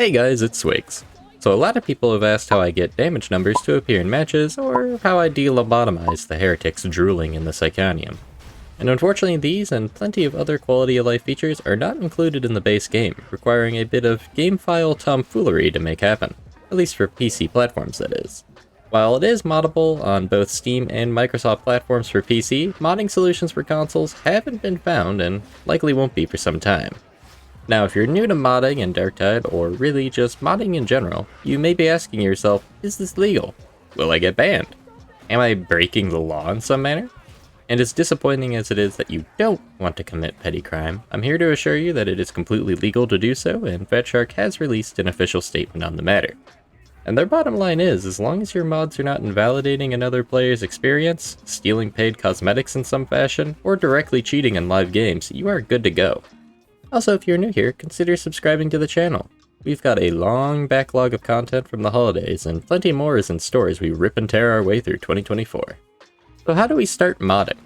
Hey guys, it's Swiggs. So a lot of people have asked how I get damage numbers to appear in matches, or how I delobotomize the heretics drooling in the psykanium. And unfortunately these and plenty of other quality of life features are not included in the base game, requiring a bit of game file tomfoolery to make happen, at least for PC platforms that is. While it is moddable on both Steam and Microsoft platforms for PC, modding solutions for consoles haven't been found and likely won't be for some time. Now, if you're new to modding in Darktide, or really just modding in general, you may be asking yourself, is this legal? Will I get banned? Am I breaking the law in some manner? And as disappointing as it is that you don't want to commit petty crime, I'm here to assure you that it is completely legal to do so, and Fatshark has released an official statement on the matter. And their bottom line is, as long as your mods are not invalidating another player's experience, stealing paid cosmetics in some fashion, or directly cheating in live games, you are good to go. Also, if you're new here, consider subscribing to the channel. We've got a long backlog of content from the holidays, and plenty more is in store as we rip and tear our way through 2024. So how do we start modding?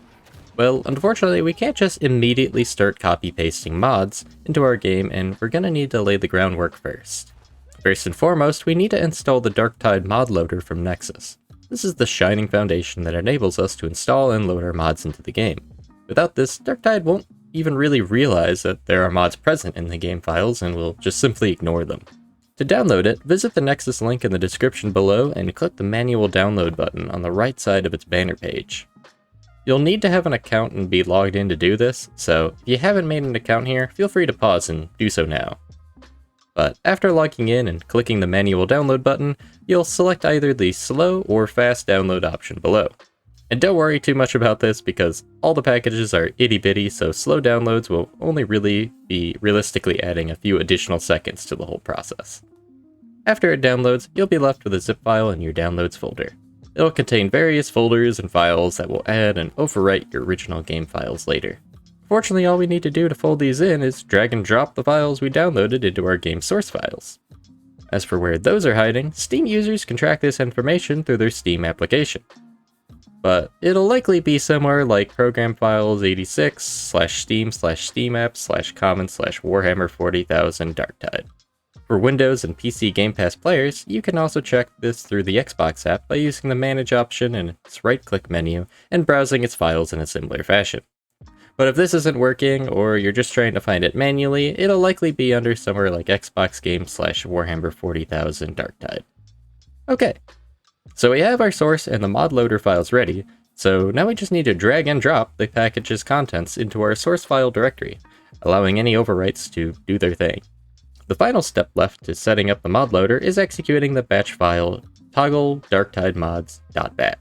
Well, unfortunately, we can't just immediately start copy-pasting mods into our game, and we're gonna need to lay the groundwork first. First and foremost, we need to install the Darktide mod loader from Nexus. This is the shining foundation that enables us to install and load our mods into the game. Without this, Darktide won't even really realize that there are mods present in the game files and will just simply ignore them. To download it, visit the Nexus link in the description below and click the manual download button on the right side of its banner page. You'll need to have an account and be logged in to do this, so if you haven't made an account here, feel free to pause and do so now. But after logging in and clicking the manual download button, you'll select either the slow or fast download option below. And don't worry too much about this because all the packages are itty bitty, so slow downloads will only really be realistically adding a few additional seconds to the whole process. After it downloads, you'll be left with a zip file in your downloads folder. It'll contain various folders and files that will add and overwrite your original game files later. Fortunately, all we need to do to fold these in is drag and drop the files we downloaded into our game source files. As for where those are hiding, Steam users can track this information through their Steam application. But it'll likely be somewhere like program files 86/steam/steamapp/common/warhammer 40,000 Darktide. For Windows and PC Game Pass players, you can also check this through the Xbox app by using the Manage option in its right-click menu and browsing its files in a similar fashion. But if this isn't working, or you're just trying to find it manually, it'll likely be under somewhere like Xbox Games/Warhammer 40,000 Darktide. Okay, so we have our source and the mod loader files ready, so now we just need to drag and drop the package's contents into our source file directory, allowing any overwrites to do their thing. The final step left to setting up the mod loader is executing the batch file toggle darktidemods.bat.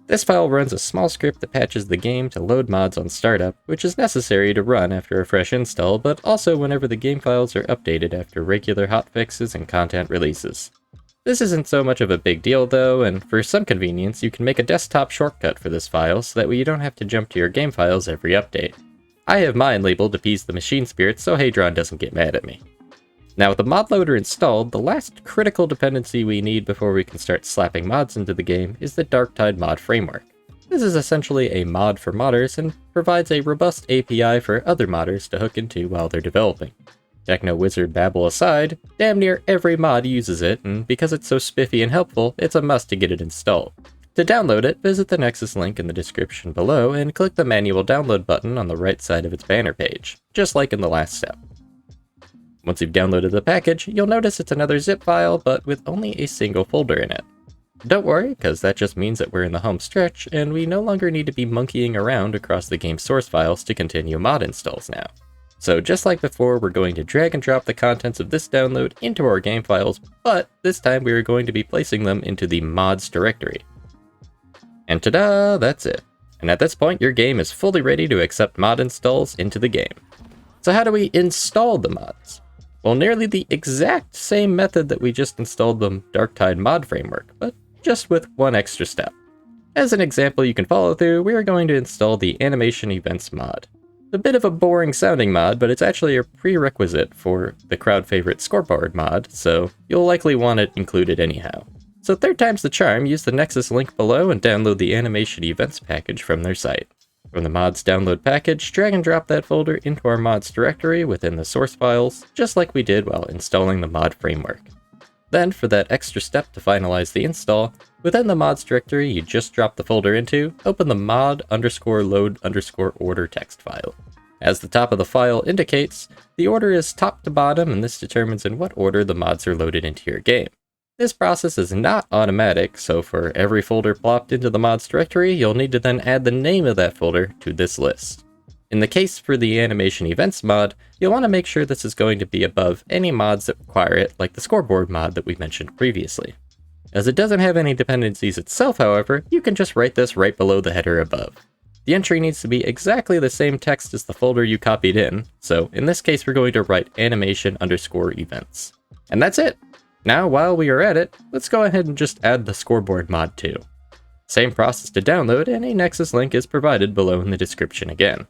This file runs a small script that patches the game to load mods on startup, which is necessary to run after a fresh install, but also whenever the game files are updated after regular hotfixes and content releases. This isn't so much of a big deal though, and for some convenience, you can make a desktop shortcut for this file so that way you don't have to jump to your game files every update. I have mine labeled Appease the Machine Spirits so Hadron doesn't get mad at me. Now with the mod loader installed, the last critical dependency we need before we can start slapping mods into the game is the Darktide mod framework. This is essentially a mod for modders and provides a robust API for other modders to hook into while they're developing. Techno wizard babble aside, damn near every mod uses it, and because it's so spiffy and helpful, it's a must to get it installed. To download it, visit the Nexus link in the description below and click the manual download button on the right side of its banner page, just like in the last step. Once you've downloaded the package, you'll notice it's another zip file, but with only a single folder in it. Don't worry, because that just means that we're in the home stretch, and we no longer need to be monkeying around across the game's source files to continue mod installs now. So just like before, we're going to drag and drop the contents of this download into our game files, but this time we are going to be placing them into the mods directory. And ta-da, that's it. And at this point, your game is fully ready to accept mod installs into the game. So how do we install the mods? Well, nearly the exact same method that we just installed the Darktide mod framework, but just with one extra step. As an example you can follow through, we are going to install the animation events mod. A bit of a boring sounding mod, but it's actually a prerequisite for the crowd favorite scoreboard mod, so you'll likely want it included anyhow. So third time's the charm, use the Nexus link below and download the animation events package from their site. From the mods download package, drag and drop that folder into our mods directory within the source files, just like we did while installing the mod framework. Then, for that extra step to finalize the install, within the mods directory you just dropped the folder into, open the mod_load_order text file. As the top of the file indicates, the order is top to bottom, and this determines in what order the mods are loaded into your game. This process is not automatic, so for every folder plopped into the mods directory, you'll need to then add the name of that folder to this list. In the case for the animation events mod, you'll want to make sure this is going to be above any mods that require it, like the scoreboard mod that we mentioned previously. As it doesn't have any dependencies itself, however, you can just write this right below the header above. The entry needs to be exactly the same text as the folder you copied in, so in this case we're going to write animation_events. And that's it! Now, while we are at it, let's go ahead and just add the scoreboard mod too. Same process to download, and a Nexus link is provided below in the description again.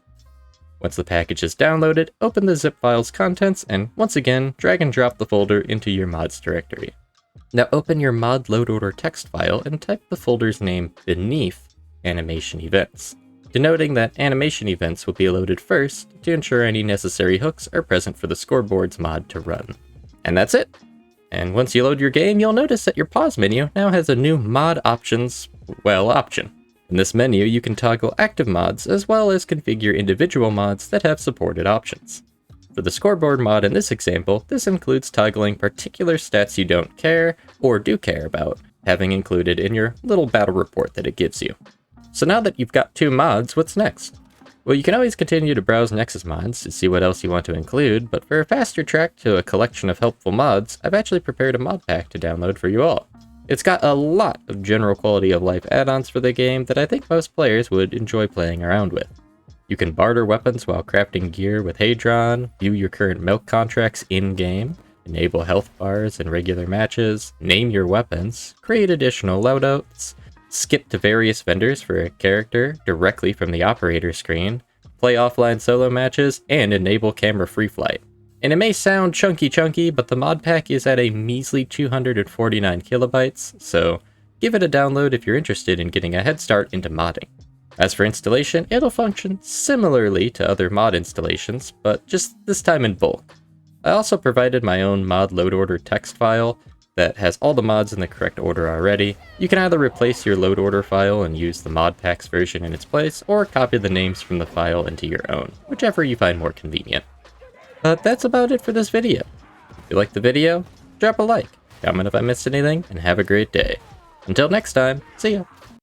Once the package is downloaded, open the zip file's contents, and once again, drag and drop the folder into your mods directory. Now open your mod load order text file and type the folder's name beneath animation events, denoting that animation events will be loaded first to ensure any necessary hooks are present for the scoreboard's mod to run. And that's it! And once you load your game, you'll notice that your pause menu now has a new mod options, option. In this menu, you can toggle active mods as well as configure individual mods that have supported options. For the scoreboard mod in this example, this includes toggling particular stats you don't care or do care about, having included in your little battle report that it gives you. So now that you've got 2 mods, what's next? Well, you can always continue to browse Nexus mods to see what else you want to include, but for a faster track to a collection of helpful mods, I've actually prepared a mod pack to download for you all. It's got a lot of general quality of life add-ons for the game that I think most players would enjoy playing around with. You can barter weapons while crafting gear with Hadron, view your current milk contracts in-game, enable health bars in regular matches, name your weapons, create additional loadouts, skip to various vendors for a character directly from the operator screen, play offline solo matches, and enable camera free flight. And it may sound chunky, but the mod pack is at a measly 249 kilobytes, so give it a download if you're interested in getting a head start into modding. As for installation, it'll function similarly to other mod installations, but just this time in bulk. I also provided my own mod load order text file that has all the mods in the correct order already. You can either replace your load order file and use the Modpack's version in its place, or copy the names from the file into your own, whichever you find more convenient. But that's about it for this video. If you liked the video, drop a like, comment if I missed anything, and have a great day. Until next time, see ya!